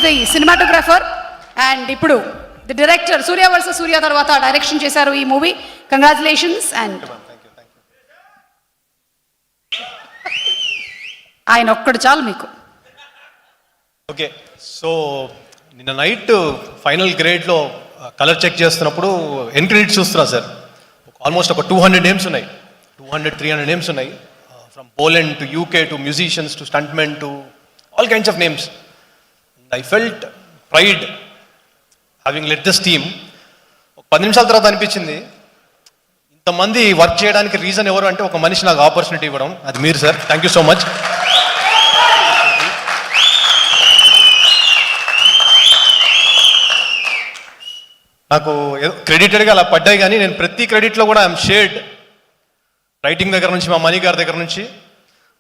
The cinematographer and ఇప్పుడు the director. Surya versus సూర్య తర్వాత direction చేశారు ఈ మూవీ. కంగ్రాచులేషన్స్. అండ్ ఆయన ఒక్కడు చాలు మీకు. ఓకే, సో నిన్న నైట్ ఫైనల్ గ్రేడ్లో కలర్ చెక్ చేస్తున్నప్పుడు ఎన్ క్రెడిట్స్ చూస్తున్నా సార్. ఆల్మోస్ట్ ఒక 200 నేమ్స్ ఉన్నాయి, 200-300 నేమ్స్ ఉన్నాయి. From Poland to UK to musicians to stuntmen to all kinds of names. I felt pride having led this team. ఒక 10 నిమిషాల తర్వాత అనిపించింది, ఇంతమంది వర్క్ చేయడానికి రీజన్ ఎవరు అంటే ఒక మనిషి నాకు ఆపర్చునిటీ ఇవ్వడం, అది మీరు sir. Thank you so much. నాకు క్రెడిటెడ్గా అలా పడ్డాయి, కానీ నేను ప్రతి క్రెడిట్లో కూడా ఐఎమ్ షేర్డ్. రైటింగ్ దగ్గర నుంచి, మా మనీ గారి దగ్గర నుంచి,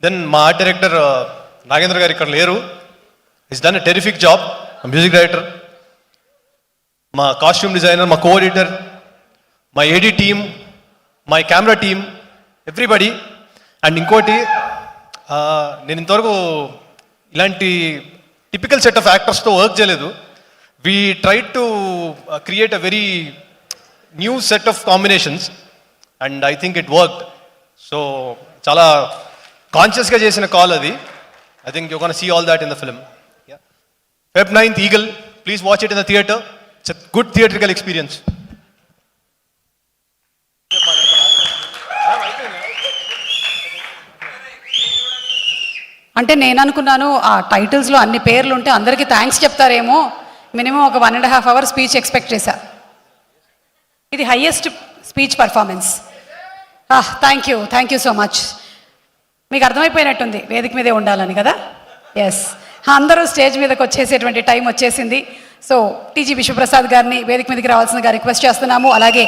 దెన్ మా ఆర్ట్ డైరెక్టర్ నాగేంద్ర గారు ఇక్కడ లేరు, he's done a terrific job. Music director, మా కాస్ట్యూమ్ డిజైనర్, మా కో ఎడిటర్, మా AD team, my camera team, everybody. And ఇంకోటి, నేను ఇంతవరకు ఇలాంటి టిపికల్ సెట్ ఆఫ్ యాక్టర్స్తో వర్క్ చేయలేదు. We tried to create a very new set of combinations and I think it worked. So chala conscious ga chesina call adi. I think you're going to see all that in the film. Yeah. Feb 9th Eagle, please watch it in the theater. It's a good theatrical experience. అంటే నేను అనుకున్నాను ఆ టైటిల్స్లో అన్ని పేర్లు ఉంటే అందరికీ thanks చెప్తారేమో, minimum ఒక 1.5 hours speech expect చేశా. ఇది highest speech performance. Thank you so much. మీకు అర్థమైపోయినట్టుంది వేదిక మీదే ఉండాలని కదా. ఎస్, అందరూ స్టేజ్ మీదకి వచ్చేసేటువంటి టైం వచ్చేసింది. సో టీజీ విశ్వప్రసాద్ గారిని వేదిక మీదకి రావాల్సిందిగా రిక్వెస్ట్ చేస్తున్నాము. అలాగే